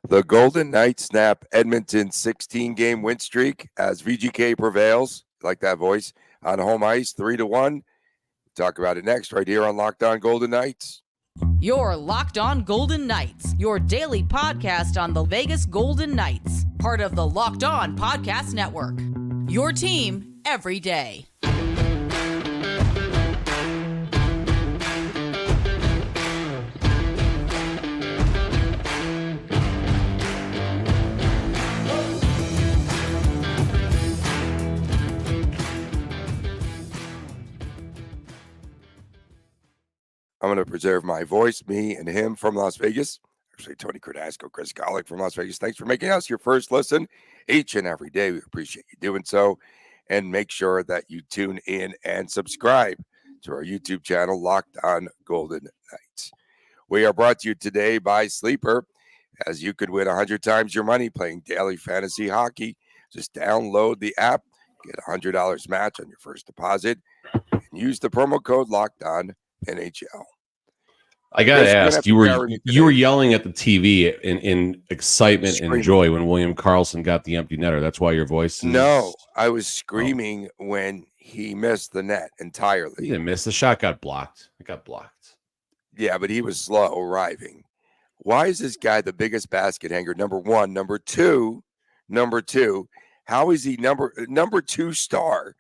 The Golden Knights snap Edmonton's 16-game win streak as VGK prevails. Like that voice on home ice, 3-1. Talk about it next, right here on Locked On Golden Knights. You're Locked On Golden Knights, your daily podcast on the Vegas Golden Knights, part of the Locked On Podcast Network. Your team every day. I'm going to preserve my voice, me and him from Las Vegas. Actually, Tony Cardasco, Chris Golick from Las Vegas. Thanks for making us your first listen each and every day. We appreciate you doing so. And make sure that you tune in and subscribe to our YouTube channel, Locked On Golden Knights. We are brought to you today by Sleeper, as you could win 100 times your money playing daily fantasy hockey. Just download the app, get a $100 match on your first deposit, and use the promo code Locked On NHL. I gotta ask, you were yelling at the TV in excitement and joy when William Karlsson got the empty netter. That's why your voice is... No, I was screaming when he missed the net entirely. He didn't miss. The shot got blocked. It got blocked. Yeah, but he was slow arriving. Why is this guy the biggest basket hanger? Number one. Number two, how is he number two star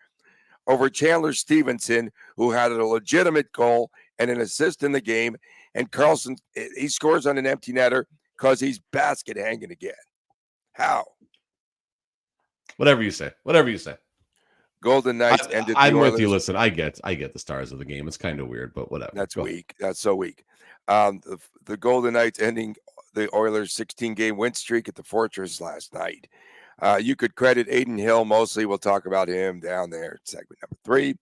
over Chandler Stevenson, who had a legitimate goal and an assist in the game? And Carlson, he scores on an empty netter because he's basket hanging again. How? Whatever you say. Golden Knights ended. I'm with you. Listen, I get the stars of the game. It's kind of weird, but whatever. That's weak. That's so weak. The Golden Knights ending the Oilers' 16-game win streak at the Fortress last night. You could credit Aiden Hill mostly. We'll talk about him down there, segment number 3.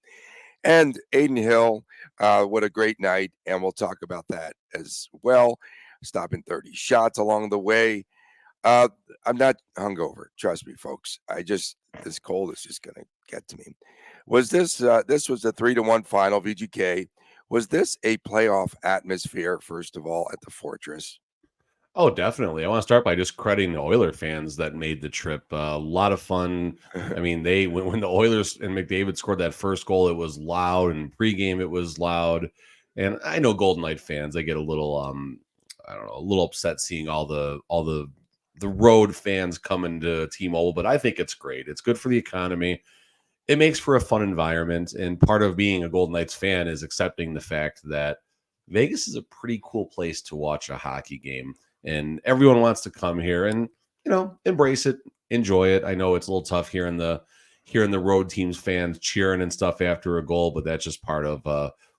And Aiden Hill, what a great night, and we'll talk about that as well. Stopping 30 shots along the way. I'm not hungover, trust me, folks. This cold is just going to get to me. Was this was a 3-1 final, VGK. Was this a playoff atmosphere, first of all, at the Fortress? Oh, definitely. I want to start by just crediting the Oiler fans that made the trip. A lot of fun. I mean, when the Oilers and McDavid scored that first goal, it was loud, and pregame it was loud. And I know Golden Knight fans, they get a little, a little upset seeing all the road fans coming to T-Mobile, but I think it's great. It's good for the economy. It makes for a fun environment, and part of being a Golden Knights fan is accepting the fact that Vegas is a pretty cool place to watch a hockey game. And everyone wants to come here and, embrace it, enjoy it. I know it's a little tough here in the road teams fans cheering and stuff after a goal, but that's just part of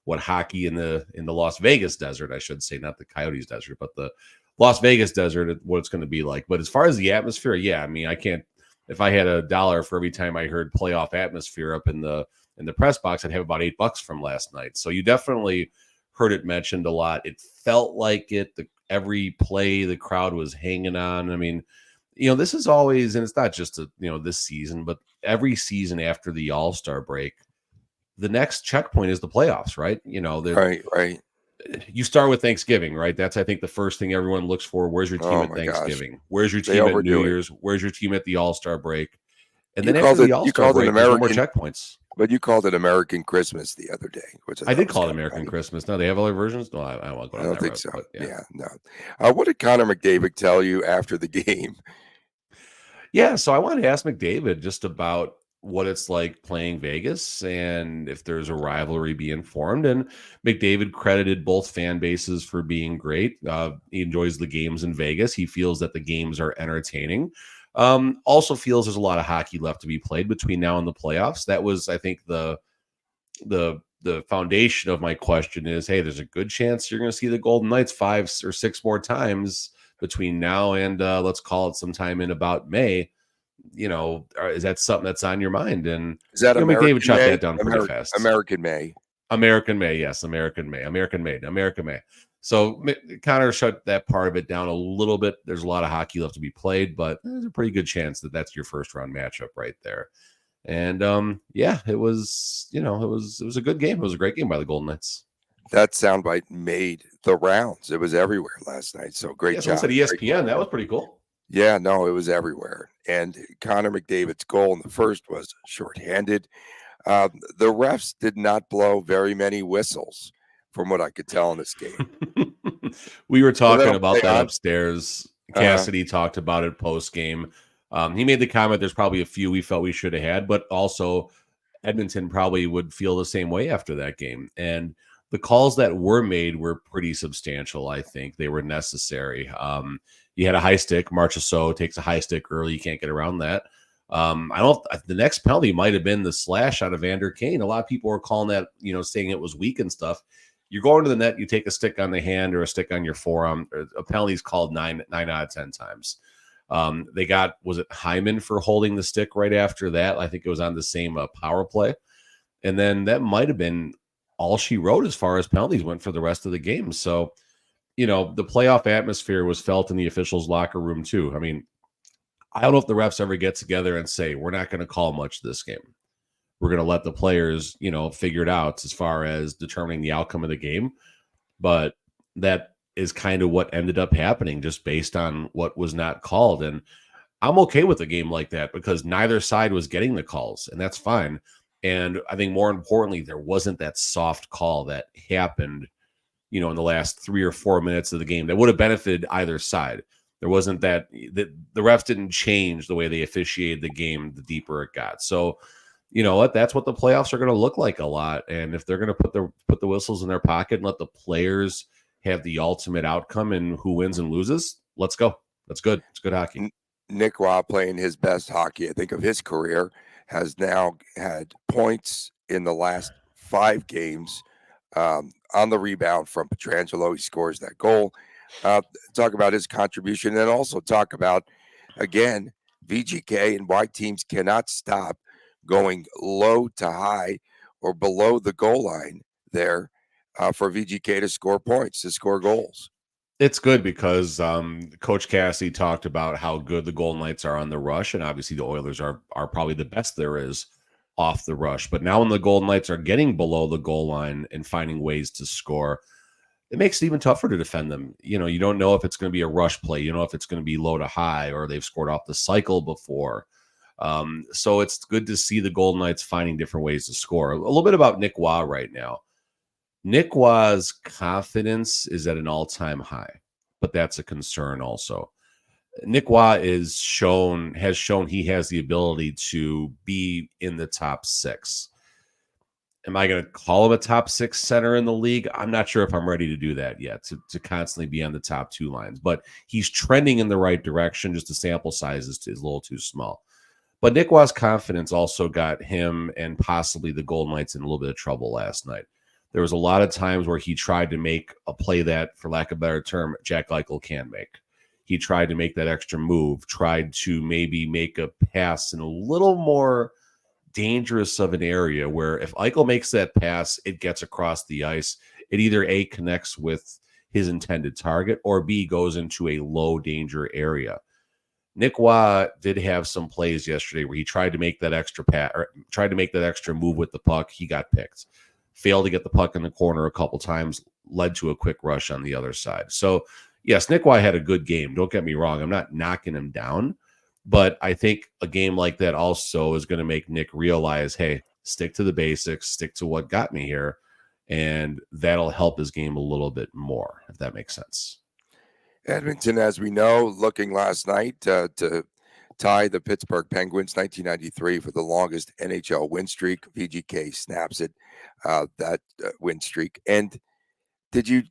what hockey in the Las Vegas desert, I should say, not the Coyotes desert, but the Las Vegas desert, what it's going to be like. But as far as the atmosphere, yeah, I mean, I can't. If I had $1 for every time I heard playoff atmosphere up in the press box, I'd have about $8 from last night. So you definitely heard it mentioned a lot. It felt like it. Every play the crowd was hanging on. I mean, this is always, and it's not just this season, but every season after the All-Star break, the next checkpoint is the playoffs, right? Right. You start with Thanksgiving, right? That's, I think, the first thing everyone looks for. Where's your team at Thanksgiving? Gosh. Where's your team at New Year's? Where's your team at the All-Star break? And then after the All-Star break, there's no more checkpoints. But you called it American Christmas the other day. Which I did call it American Christmas. No, they have other versions? No, I won't go on that. I don't think route, so. But, yeah, no. What did Connor McDavid tell you after the game? Yeah, so I wanted to ask McDavid just about what it's like playing Vegas and if there's a rivalry being formed. And McDavid credited both fan bases for being great. He enjoys the games in Vegas. He feels that the games are entertaining. Also feels there's a lot of hockey left to be played between now and the playoffs. That was, I think, the foundation of my question is, hey, there's a good chance you're going to see the Golden Knights 5 or 6 more times between now and let's call it sometime in about May. Is that something that's on your mind? And is that McDavid shot that down pretty fast. American May. Yes, American May. So Connor shut that part of it down a little bit. There's a lot of hockey left to be played, but there's a pretty good chance that that's your first round matchup right there. And it was a good game. It was a great game by the Golden Knights. That soundbite made the rounds. It was everywhere last night. So great Someone job. said ESPN. That was pretty cool. Yeah, no, it was everywhere. And Connor McDavid's goal in the first was shorthanded. The refs did not blow very many whistles, from what I could tell in this game. We were So they talking don't about play that on. upstairs. Uh-huh. Cassidy talked about it post game. He made the comment there's probably a few we felt we should have had, but also Edmonton probably would feel the same way after that game. And the calls that were made were pretty substantial. I think they were necessary. You had a high stick. Marchessault takes a high stick early. You can't get around that. The next penalty might have been the slash out of Vander Kane. A lot of people were calling that, saying it was weak and stuff. You're going to the net, you take a stick on the hand or a stick on your forearm. A penalty is called 9 out of 10 times. They got, was it Hyman for holding the stick right after that? I think it was on the same power play. And then that might have been all she wrote as far as penalties went for the rest of the game. So, the playoff atmosphere was felt in the officials' locker room too. I mean, I don't know if the refs ever get together and say, we're not going to call much this game. We're going to let the players, figure it out as far as determining the outcome of the game. But that is kind of what ended up happening just based on what was not called. And I'm okay with a game like that because neither side was getting the calls, and that's fine. And I think more importantly, there wasn't that soft call that happened, in the last 3 or 4 minutes of the game that would have benefited either side. There wasn't that the refs didn't change the way they officiated the game the deeper it got. So, you know what? That's what the playoffs are going to look like a lot. And if they're going to put the whistles in their pocket and let the players have the ultimate outcome and who wins and loses, let's go. That's good. It's good hockey. Nick Waugh, playing his best hockey, I think, of his career, has now had points in the last 5 games on the rebound from Pietrangelo. He scores that goal. Talk about his contribution, and also talk about, again, VGK and why teams cannot stop going low to high or below the goal line there for VGK to score points, to score goals. It's good because Coach Cassidy talked about how good the Golden Knights are on the rush, and obviously the Oilers are probably the best there is off the rush. But now when the Golden Knights are getting below the goal line and finding ways to score, it makes it even tougher to defend them. You don't know if it's going to be a rush play. You know if it's going to be low to high or they've scored off the cycle before. So it's good to see the Golden Knights finding different ways to score. A little bit about Nick Waugh right now. Nick Waugh's confidence is at an all-time high, but that's a concern also. Nick Waugh has shown he has the ability to be in the top 6. Am I going to call him a top 6 center in the league? I'm not sure if I'm ready to do that yet, to constantly be on the top 2 lines. But he's trending in the right direction, just the sample size is a little too small. But Nick Waugh's confidence also got him and possibly the Golden Knights in a little bit of trouble last night. There was a lot of times where he tried to make a play that, for lack of a better term, Jack Eichel can make. He tried to make that extra move, tried to maybe make a pass in a little more dangerous of an area where if Eichel makes that pass, it gets across the ice. It either A, connects with his intended target, or B, goes into a low danger area. Nick Waugh did have some plays yesterday where he tried to make that extra pass, or tried to make that extra move with the puck. He got picked. Failed to get the puck in the corner a couple times, led to a quick rush on the other side. So, yes, Nick Waugh had a good game. Don't get me wrong. I'm not knocking him down. But I think a game like that also is going to make Nick realize, hey, stick to the basics, stick to what got me here, and that'll help his game a little bit more, if that makes sense. Edmonton, as we know, looking last night to tie the Pittsburgh Penguins 1993 for the longest NHL win streak. VGK snaps it, that win streak. And did you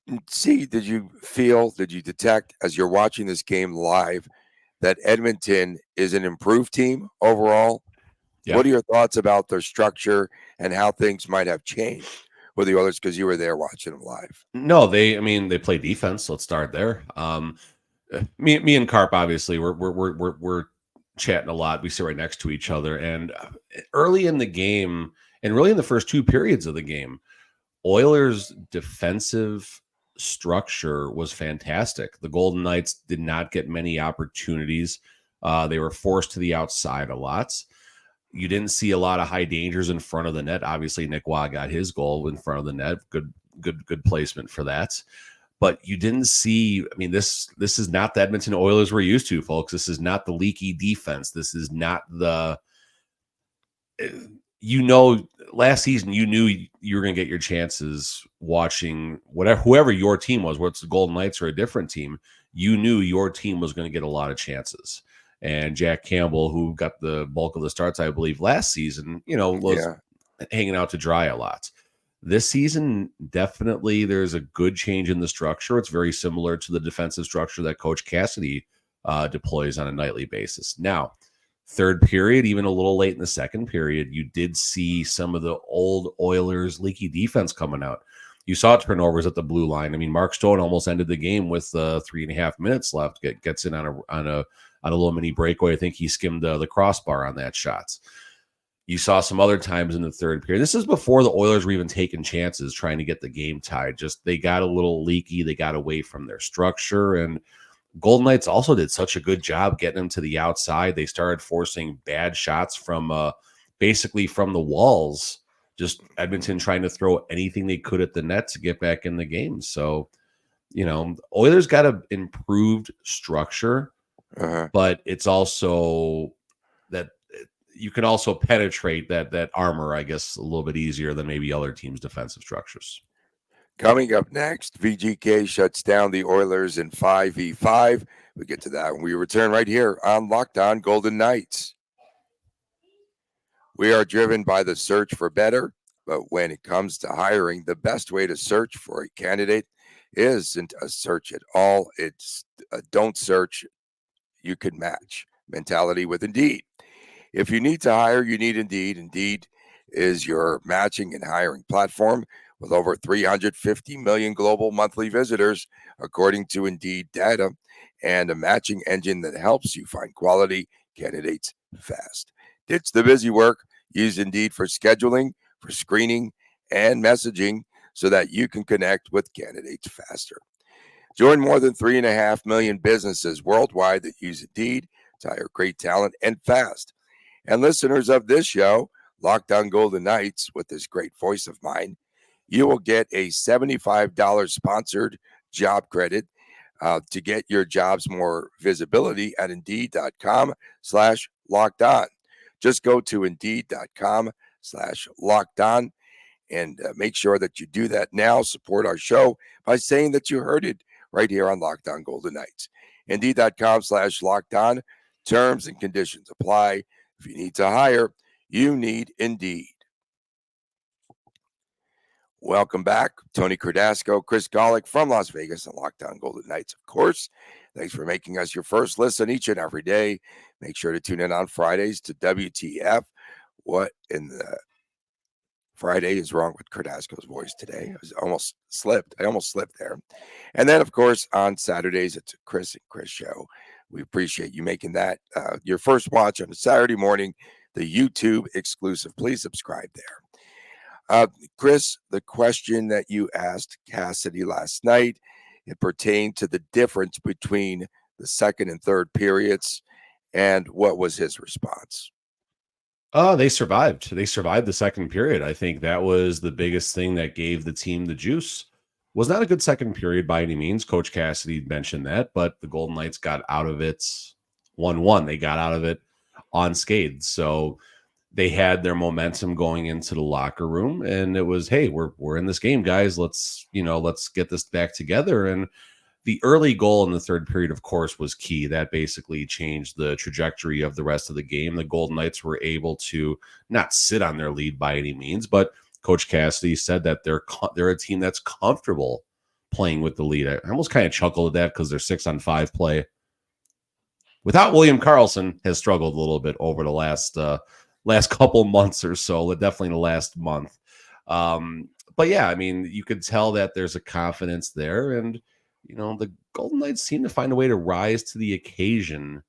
feel, did you detect as you're watching this game live that Edmonton is an improved team overall? Yeah. What are your thoughts about their structure and how things might have changed with the Oilers, because you were there watching them live? No, they play defense. Let's start there. Me and Carp, obviously, we're chatting a lot. We sit right next to each other, and early in the game, and really in the first 2 periods of the game, Oilers' defensive structure was fantastic. The Golden Knights did not get many opportunities. They were forced to the outside a lot. You didn't see a lot of high dangers in front of the net. Obviously, Nick Waugh got his goal in front of the net. Good good placement for that. But you didn't see, I mean, this is not the Edmonton Oilers we're used to, folks. This is not the leaky defense. This is not the, last season, you knew you were going to get your chances watching whoever your team was, whether it's the Golden Knights or a different team, you knew your team was going to get a lot of chances. And Jack Campbell, who got the bulk of the starts, I believe, last season, was hanging out to dry a lot. This season, definitely there's a good change in the structure. It's very similar to the defensive structure that Coach Cassidy deploys on a nightly basis. Now, third period, even a little late in the second period, you did see some of the old Oilers leaky defense coming out. You saw turnovers at the blue line. I mean, Mark Stone almost ended the game with 3.5 minutes left. Gets in on a little mini breakaway. I think he skimmed the crossbar on that shot. You saw some other times in the third period. This is before the Oilers were even taking chances trying to get the game tied. Just they got a little leaky. They got away from their structure. And Golden Knights also did such a good job getting them to the outside. They started forcing bad shots from basically from the walls. Just Edmonton trying to throw anything they could at the net to get back in the game. So, Oilers got an improved structure, but it's also that you can also penetrate that armor, I guess, a little bit easier than maybe other teams' defensive structures. Coming up next, VGK shuts down the Oilers in 5v5. We get to that when we return right here on Locked On Golden Knights. We are driven by the search for better, but when it comes to hiring, the best way to search for a candidate isn't a search at all. It's a don't search, you can match mentality with Indeed. If you need to hire, you need Indeed. Indeed is your matching and hiring platform with over 350 million global monthly visitors, according to Indeed data, and a matching engine that helps you find quality candidates fast. Ditch the busy work. Use Indeed for scheduling, for screening, and messaging so that you can connect with candidates faster. Join more than 3.5 million businesses worldwide that use Indeed to hire great talent and fast. And listeners of this show, Locked On Golden Knights, with this great voice of mine, you will get a $75 sponsored job credit to get your jobs more visibility at Indeed.com/lockedon. Just go to Indeed.com/lockedon and make sure that you do that now. Support our show by saying that you heard it right here on Locked On Golden Knights. Indeed.com/lockedon. Terms and conditions apply. If you need to hire, you need Indeed. Welcome back. Tony Cardasco, Chris Golick from Las Vegas and Locked On Golden Knights, of course. Thanks for making us your first listen each and every day. Make sure to tune in on Fridays to WTF. What in the Friday is wrong with Cardasco's voice today? I almost slipped there. And then, of course, on Saturdays, it's a Chris and Chris show. We appreciate you making that your first watch on a Saturday morning, the YouTube exclusive. Please subscribe there. Chris, the question that you asked Cassidy last night, it pertained to the difference between the second and third periods, and what was his response? They survived. They survived the second period. I think that was the biggest thing that gave the team the juice. Was not a good second period by any means. Coach Cassidy mentioned that, but the Golden Knights got out of it 1-1. They got out of it unscathed. So they had their momentum going into the locker room, and it was, hey, we're in this game, guys. Let's get this back together. And the early goal in the third period, of course, was key. That basically changed the trajectory of the rest of the game. The Golden Knights were able to not sit on their lead by any means, but Coach Cassidy said that they're a team that's comfortable playing with the lead. I almost kind of chuckled at that because their 6-on-5 play without William Karlsson has struggled a little bit over the last couple months or so, definitely the last month. But yeah, I mean, you could tell that there's a confidence there, and the Golden Knights seem to find a way to rise to the occasion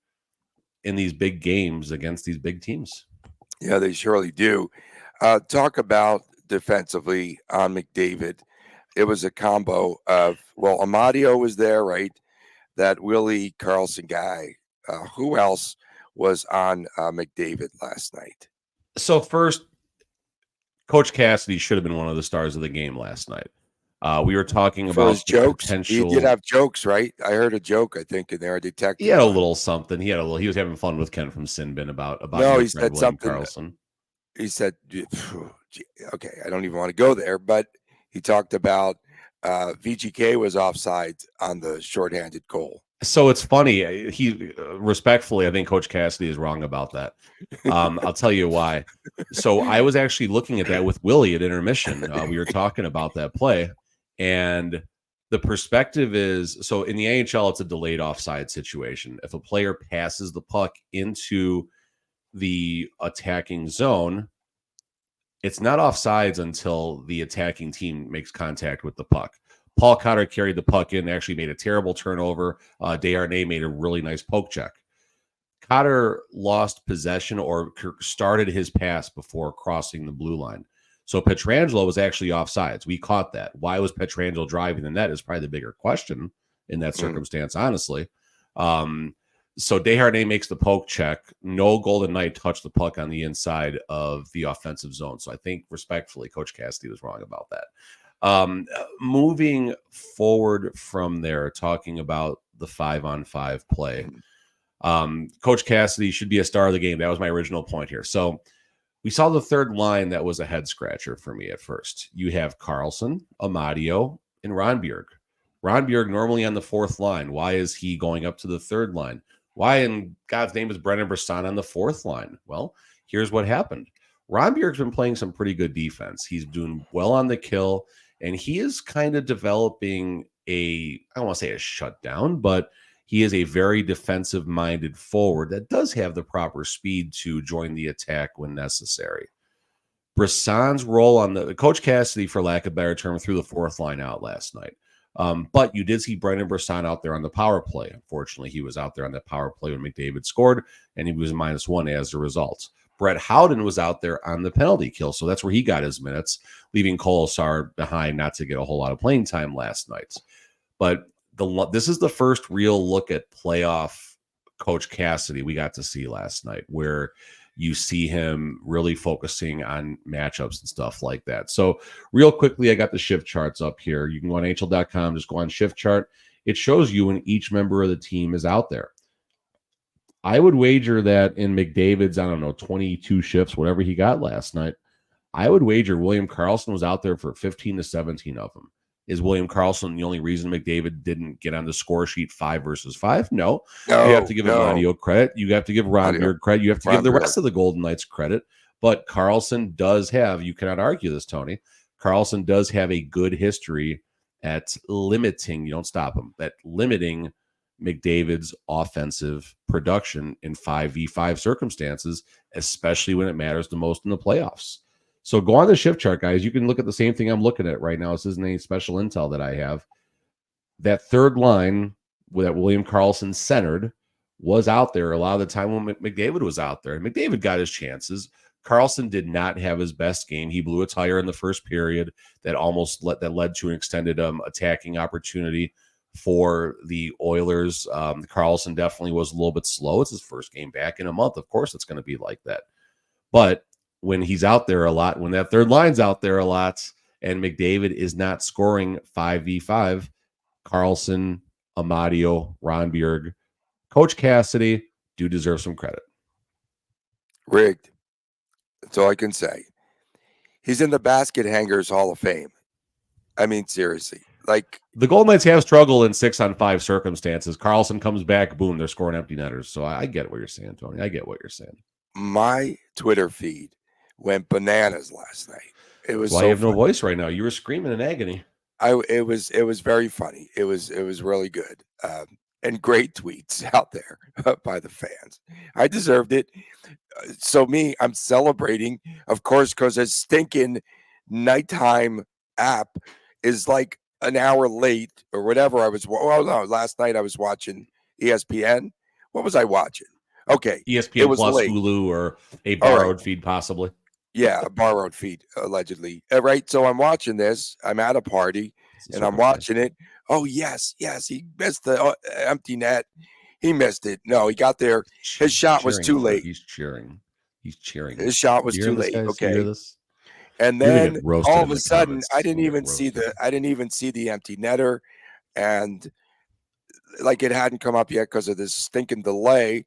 in these big games against these big teams. Yeah, they surely do. Talk about defensively on McDavid. It was a combo of, Amadio was there, right? That Willie Karlsson guy. Who else was on McDavid last night? So first, Coach Cassidy should have been one of the stars of the game last night. We were talking For his about the jokes, he did potential. have jokes, right? I heard a joke, I think, in there. I detected He had a one. little something. He was having fun with Ken from Sinbin about No, your he friend said William something. Karlsson. He said, okay, I don't even want to go there, but he talked about VGK was offside on the shorthanded goal. So it's funny. He respectfully, I think Coach Cassidy is wrong about that. I'll tell you why. So I was actually looking at that with Willie at intermission. We were talking about that play, and the perspective is so in the NHL, it's a delayed offside situation. If a player passes the puck into the attacking zone, it's not offsides until the attacking team makes contact with the puck. Paul Cotter carried the puck in, actually made a terrible turnover. Desharnais made a really nice poke check. Cotter lost possession or started his pass before crossing the blue line. So Pietrangelo was actually offsides. We caught that. Why was Pietrangelo driving the net is probably the bigger question in that circumstance, honestly. So Desharnais makes the poke check. No Golden Knight touched the puck on the inside of the offensive zone. So I think respectfully, Coach Cassidy was wrong about that. Moving forward from there, talking about the 5-on-5 play. Coach Cassidy should be a star of the game. That was my original point here. So we saw the third line that was a head scratcher for me at first. You have Carlson, Amadio, and Ronbjerg. Ronbjerg normally on the fourth line. Why is he going up to the third line? Why in God's name is Brendan Brisson on the fourth line? Well, here's what happened. Ronbjerg's been playing some pretty good defense. He's doing well on the kill, and he is kind of developing I don't want to say a shutdown, but he is a very defensive-minded forward that does have the proper speed to join the attack when necessary. Brisson's role on the Coach Cassidy, for lack of a better term, threw the fourth line out last night. But you did see Brendan Brisson out there on the power play. Unfortunately, he was out there on that power play when McDavid scored, and he was -1 as a result. Brett Howden was out there on the penalty kill, so that's where he got his minutes, leaving Kolesar behind not to get a whole lot of playing time last night. But this is the first real look at playoff Coach Cassidy we got to see last night, where you see him really focusing on matchups and stuff like that. So real quickly, I got the shift charts up here. You can go on NHL.com, just go on shift chart. It shows you when each member of the team is out there. I would wager that in McDavid's, 22 shifts, whatever he got last night, I would wager William Karlsson was out there for 15 to 17 of them. Is William Karlsson the only reason McDavid didn't get on the score sheet 5 versus 5? No. You have to give Amadio credit. You have to give Ronbjerg credit. You have to give the rest of the Golden Knights credit. But Karlsson does have, you cannot argue this, Tony, Karlsson does have a good history at limiting, you don't stop him, at limiting McDavid's offensive production in 5v5 circumstances, especially when it matters the most in the playoffs. So go on the shift chart, guys. You can look at the same thing I'm looking at right now. This isn't any special intel that I have. That third line that William Karlsson centered was out there a lot of the time when McDavid was out there. And McDavid got his chances. Karlsson did not have his best game. He blew a tire in the first period that led to an extended attacking opportunity for the Oilers. Karlsson definitely was a little bit slow. It's his first game back in a month. Of course, it's going to be like that. But when he's out there a lot, when that third line's out there a lot, and McDavid is not scoring 5v5, Karlsson, Amadio, Ronbjerg, Coach Cassidy do deserve some credit. Rigged. That's all I can say. He's in the Basket Hangers Hall of Fame. I mean, seriously. Like, the Golden Knights have struggled in 6-on-5 circumstances. Karlsson comes back, boom, they're scoring empty netters. So I get what you're saying, Tony. I get what you're saying. My Twitter feed went bananas last night. It was why so you have funny. No voice right now. You were screaming in agony. It was very funny. It was really good. And great tweets out there by the fans. I deserved it. So I'm celebrating, of course, because a stinking nighttime app is like an hour late or whatever. Last night I was watching ESPN. What was I watching? Okay. ESPN Plus, late. Hulu, or a borrowed feed, possibly. Yeah, a borrowed feed, allegedly. Right. So I'm watching this. I'm at a party and I'm watching it. Oh, yes. He missed the empty net. He missed it. No, he got there. His shot was too late. He's cheering. His shot was too late. Okay. And You're gonna then get roasted all in of a the sudden, comments. I didn't You're gonna even get see roasted. the empty netter, and like it hadn't come up yet because of this stinking delay.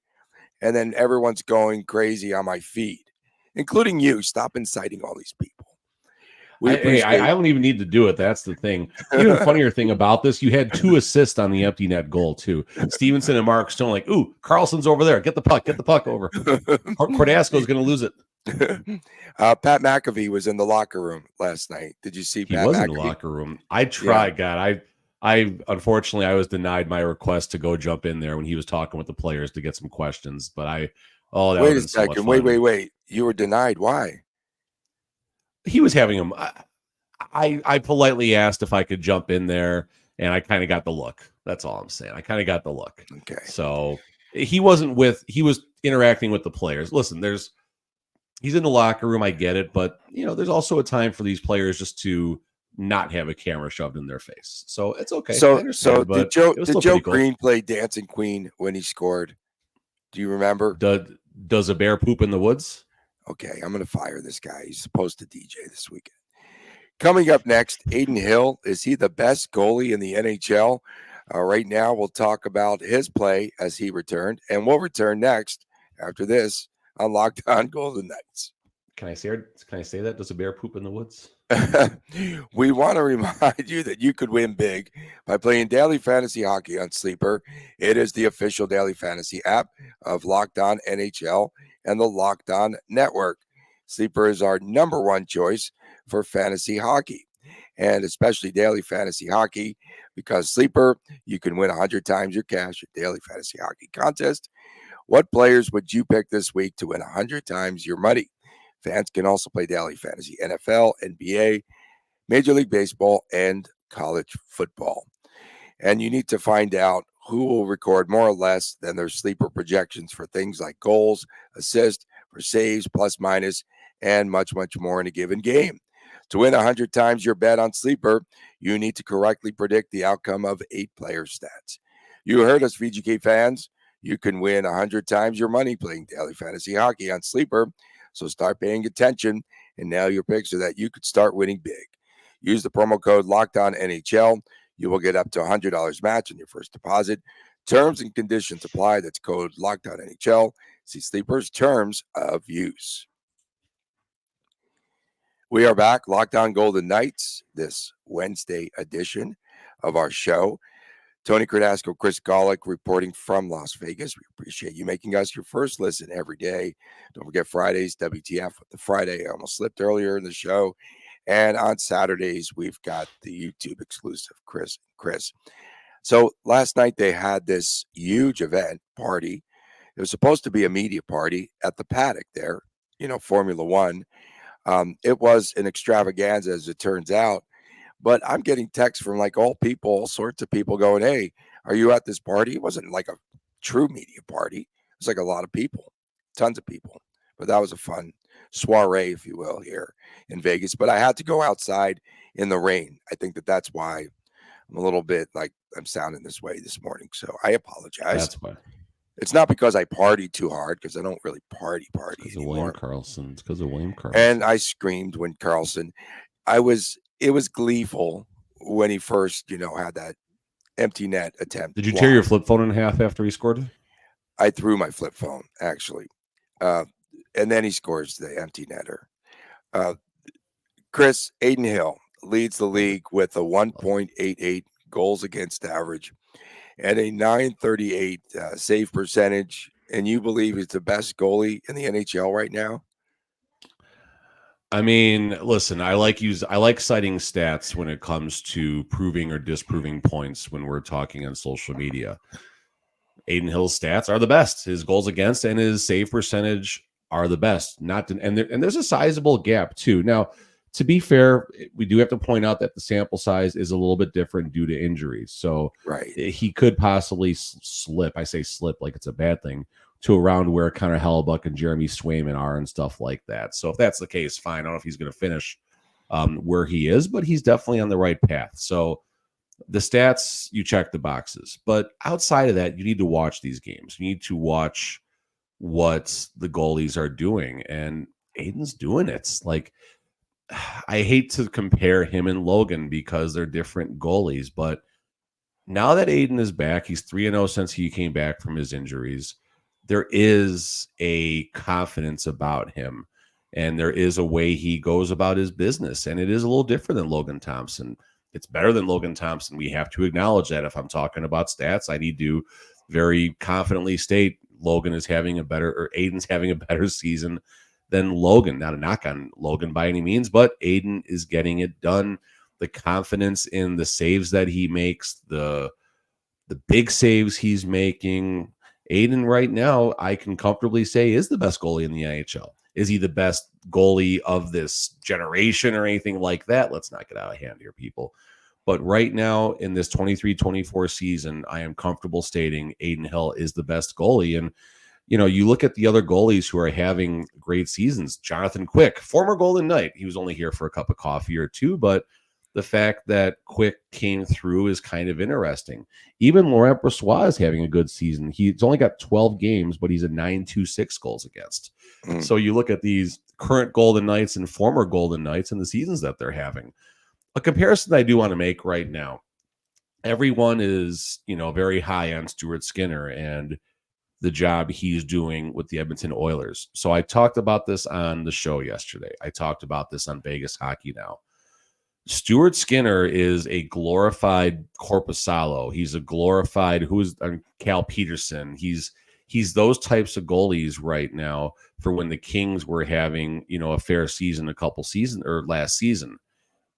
And then everyone's going crazy on my feed, including you. Stop inciting all these people. We I appreciate. don't even need to do it. That's the thing. Even funnier thing about this, you had 2 assists on the empty net goal too. Stevenson and Mark Stone like, ooh, Carlson's over there. Get the puck over. Cordasco's going to lose it. Pat McAfee was in the locker room last night. Did you see He Pat was in the McAfee? locker room. I tried, God. I unfortunately I was denied my request to go jump in there when he was talking with the players to get some questions. But that would Wait have a been so much second. fun. Wait. You were denied. Why? He was having him. I politely asked if I could jump in there, and I kind of got the look. That's all I'm saying. I kind of got the look. Okay. So he was interacting with the players. Listen, he's in the locker room. I get it, but there's also a time for these players just to not have a camera shoved in their face. So it's okay. I So understand, did but it was Joe still pretty cool. Green play Dancing Queen when he scored? Do you remember? Does a bear poop in the woods? Okay, I'm going to fire this guy. He's supposed to DJ this weekend. Coming up next, Aiden Hill. Is he the best goalie in the NHL? Right now, we'll talk about his play as he returned, and we'll return next after this on Locked On Golden Knights. Can I say that? Does a bear poop in the woods? We want to remind you that you could win big by playing daily fantasy hockey on Sleeper. It is the official daily fantasy app of Locked On NHL and the Locked On Network. Sleeper is our number one choice for fantasy hockey, and especially daily fantasy hockey, because Sleeper, you can win 100 times your cash at daily fantasy hockey contest. What players would you pick this week to win 100 times your money? Fans can also play daily fantasy NFL, NBA, Major League Baseball, and college football. And you need to find out who will record more or less than their Sleeper projections for things like goals, assists, for saves, plus minus, and much, much more in a given game. To win 100 times your bet on Sleeper, you need to correctly predict the outcome of 8 player stats. You heard us, VGK fans. You can win 100 times your money playing daily fantasy hockey on Sleeper. So start paying attention and nail your picks so that you could start winning big. Use the promo code LOCKEDONNHL. You will get up to $100 match on your first deposit. Terms and conditions apply. That's code LOCKEDONNHL. See Sleeper's terms of use. We are back, Locked On Golden Knights, this Wednesday edition of our show. Tony Cardasco, Chris Golick reporting from Las Vegas. We appreciate you making us your first listen every day. Don't forget Fridays, WTF with the Friday. I almost slipped earlier in the show. And on Saturdays, we've got the YouTube exclusive, Chris. So last night they had this huge event party. It was supposed to be a media party at the paddock there, Formula One. It was an extravaganza, as it turns out. But I'm getting texts from all sorts of people going, hey, are you at this party? It wasn't like a true media party. It was like a lot of people, tons of people. But that was a fun soiree, if you will, here in Vegas. But I had to go outside in the rain. I think that's why I'm a little bit like I'm sounding this way this morning. So I apologize. That's why. It's not because I partied too hard, because I don't really party Because of anymore. William Karlsson. It's because of William Karlsson. And I screamed when Carlson. It was gleeful when he first, had that empty net attempt. Did you tear your flip phone in half after he scored? I threw my flip phone, actually. And then he scores the empty netter. Chris, Aiden Hill leads the league with a 1.88 goals against average and a 938 save percentage. And you believe he's the best goalie in the NHL right now? I mean, listen, I like citing stats when it comes to proving or disproving points when we're talking on social media. Aiden Hill's stats are the best. His goals against and his save percentage are the best. And there's a sizable gap too. Now, to be fair, we do have to point out that the sample size is a little bit different due to injuries. So right, he could possibly slip. I say slip like it's a bad thing, to around where Connor Hellebuck and Jeremy Swayman are and stuff like that. So if that's the case, fine. I don't know if he's going to finish where he is, but he's definitely on the right path. So the stats, you check the boxes. But outside of that, you need to watch these games. You need to watch what the goalies are doing. And Aiden's doing it. Like, I hate to compare him and Logan because they're different goalies, but now that Aiden is back, he's 3-0 since he came back from his injuries. There is a confidence about him, and there is a way he goes about his business, and it is a little different than Logan Thompson. It's better than Logan Thompson. We have to acknowledge that. If I'm talking about stats, I need to very confidently state Logan is having a better, or Aiden's having a better season than Logan. Not a knock on Logan by any means, but Aiden is getting it done. The confidence in the saves that he makes, the big saves he's making. Aiden right now, I can comfortably say, is the best goalie in the NHL. Is he the best goalie of this generation or anything like that? Let's not get out of hand here, people. But right now in this 23-24 season, I am comfortable stating Aiden Hill is the best goalie. And, you know, you look at the other goalies who are having great seasons. Jonathan Quick, former Golden Knight. He was only here for a cup of coffee or two, but the fact that Quick came through is kind of interesting. Even Laurent Brossoit is having a good season. He's only got 12 games, but he's a 9.26 goals against. So you look at these current Golden Knights and former Golden Knights and the seasons that they're having. A comparison I do want to make right now. Everyone is, you know, very high on Stuart Skinner and the job he's doing with the Edmonton Oilers. So I talked about this on the show yesterday. I talked about this on Vegas Hockey Now. Stuart Skinner is a glorified Corpusalo. He's a glorified Cal Peterson. He's those types of goalies right now for when the Kings were having, you know, a fair season last season.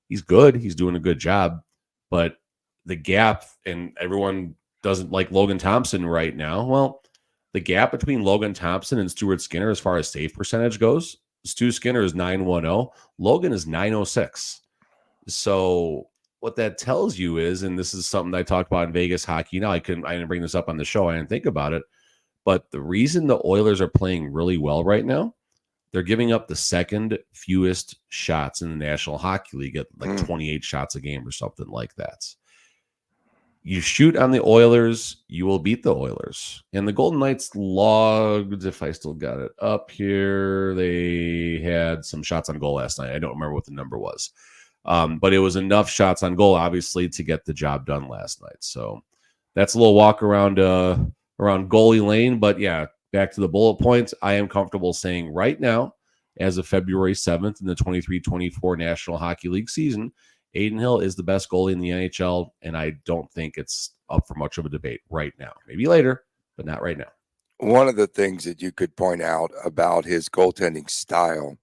He's good. He's doing a good job, but the gap, and everyone doesn't like Logan Thompson right now. Well, the gap between Logan Thompson and Stuart Skinner as far as save percentage goes, Stu Skinner is 910. Logan is 906. So what that tells you is, and this is something I talked about in Vegas Hockey Now, I didn't bring this up on the show. I didn't think about it. But the reason the Oilers are playing really well right now, they're giving up the second fewest shots in the National Hockey League at like 28 shots a game or something like that. You shoot on the Oilers, you will beat the Oilers. And the Golden Knights logged, if I still got it up here, they had some shots on goal last night. I don't remember what the number was. But it was enough shots on goal, obviously, to get the job done last night. So that's a little walk around goalie lane. But yeah, back to the bullet points. I am comfortable saying right now, as of February 7th in the 23-24 National Hockey League season, Aiden Hill is the best goalie in the NHL, and I don't think it's up for much of a debate right now. Maybe later, but not right now. One of the things that you could point out about his goaltending style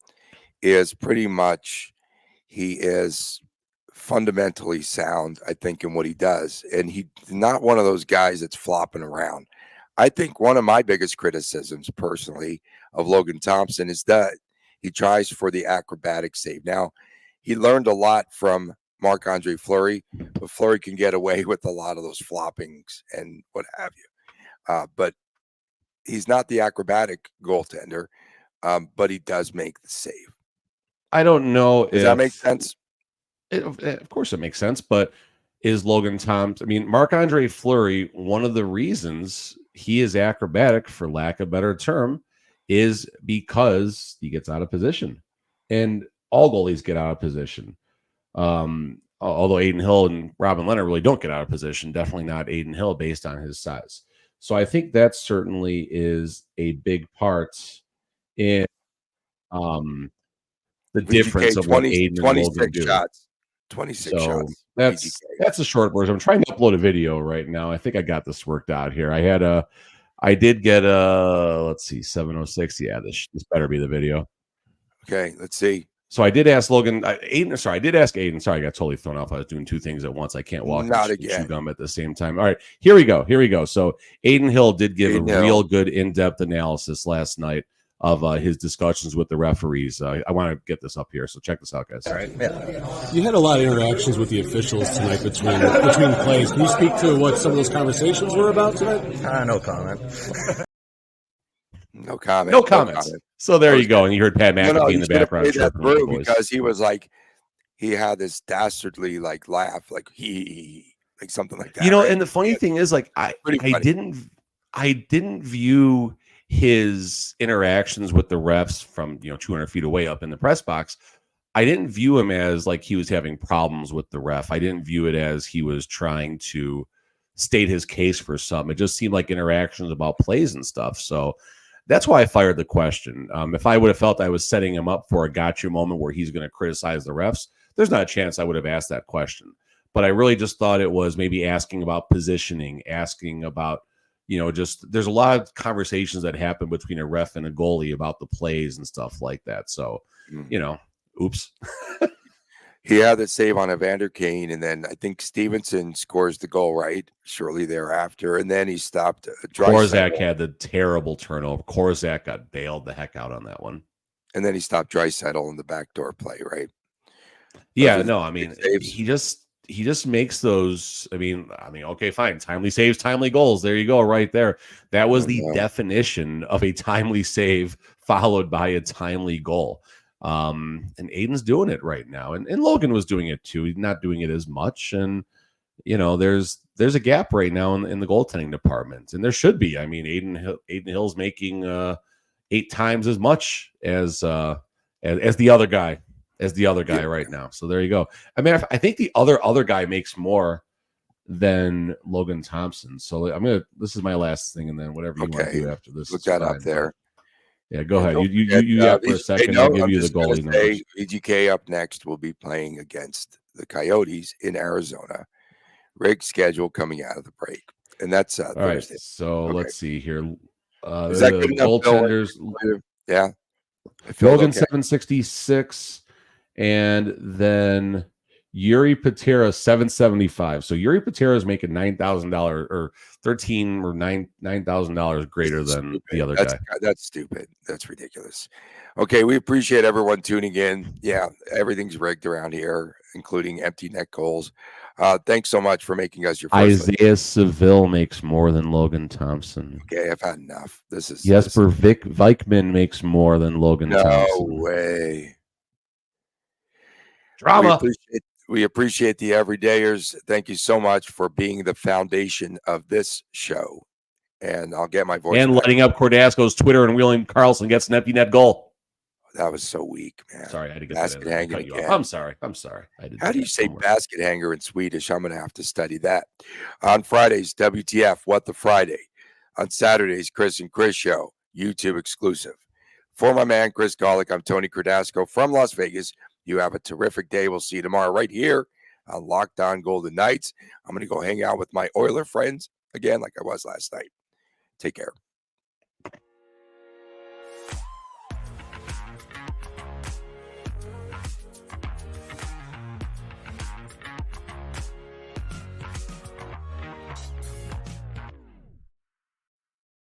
is pretty much he is fundamentally sound, I think, in what he does. And he's not one of those guys that's flopping around. I think one of my biggest criticisms personally of Logan Thompson is that he tries for the acrobatic save. Now, he learned a lot from Marc-Andre Fleury, but Fleury can get away with a lot of those floppings and what have you. But he's not the acrobatic goaltender, but he does make the save. I don't know. Does that make sense? Of course it makes sense, but is Logan Thompson, I mean, Marc-Andre Fleury, one of the reasons he is acrobatic, for lack of a better term, is because he gets out of position. And all goalies get out of position. Although Aiden Hill and Robin Leonard really don't get out of position, definitely not Aiden Hill based on his size. So I think that certainly is a big part in the difference of what Aiden and Logan do. 26 shots. That's a short version. I'm trying to upload a video right now. I think I got this worked out here. I did get let's see, 706. Yeah, this better be the video. Okay, let's see. So I did ask Aiden. Sorry, I did ask Aiden. Sorry, I got totally thrown off. I was doing two things at once. I can't walk and chew gum at the same time. All right, here we go. So Aiden Hill did give real good in-depth analysis last night of his discussions with the referees. I want to get this up here, so check this out, guys. All right. Yeah. You had a lot of interactions with the officials tonight between plays. Can you speak to what some of those conversations were about tonight? No comment. No comment. No comments. So there you go. And you heard Pat McAfee in the background. Because he was like, he had this dastardly like laugh, like he like something like that. You know, right? And the funny thing is, like, I didn't view his interactions with the refs from 200 feet away up in the press box. I didn't view him as like he was having problems with the ref. I didn't view it as he was trying to state his case for something. It just seemed like interactions about plays and stuff. So that's why I fired the question. If I would have felt I was setting him up for a gotcha moment where he's going to criticize the refs, there's not a chance I would have asked that question. But I really just thought it was maybe asking about positioning, asking about, just there's a lot of conversations that happen between a ref and a goalie about the plays and stuff like that. So, oops. He had the save on Evander Kane, and then I think Stevenson scores the goal right shortly thereafter, and then he stopped. Korczak had the terrible turnover. Korczak got bailed the heck out on that one, and then he stopped Draisaitl in the backdoor play, right? Yeah, no, I mean he just makes those. I mean, okay, fine. Timely saves, timely goals. There you go, right there. That was the definition of a timely save followed by a timely goal. And Aiden's doing it right now, and Logan was doing it too. He's not doing it as much, and there's a gap right now in the goaltending department, and there should be. I mean, Aiden Hill's making 8 times as much as the other guy. Right now. So there you go. I mean, I think the other guy makes more than Logan Thompson. So this is my last thing, and then whatever you want to do after this. Look that up there. Yeah, go ahead. You got for a second. I'll give you the goalie numbers. VGK up next will be playing against the Coyotes in Arizona. Rigged schedule coming out of the break. And that's all Thursday. Right. So let's see here. Is that good enough, goaltenders? Yeah. Logan 766. And then Yuri Patera 775. So Yuri Patera is making $9,000 or $13 or $9,000 greater than the other guy. That's stupid. That's ridiculous. Okay, we appreciate everyone tuning in. Yeah, everything's rigged around here, including empty net goals. Thanks so much for making us your first Isaiah Seville makes more than Logan Thompson. Okay, I've had enough. Jesper Vikman makes more than Logan Thompson. No way. Drama. We appreciate the everydayers. Thank you so much for being the foundation of this show. And I'll get my voice. And lighting up Cordasco's Twitter and William Carlson gets an empty net goal. That was so weak, man. Sorry, I had to get basket hanger again. I'm sorry. How do you say basket hanger in Swedish? I'm going to have to study that. On Fridays, WTF, What the Friday. On Saturdays, Chris and Chris Show, YouTube exclusive. For my man, Chris Golick, I'm Tony Cordasco from Las Vegas. You have a terrific day. We'll see you tomorrow right here on Locked On Golden Knights. I'm going to go hang out with my Oiler friends again like I was last night. Take care.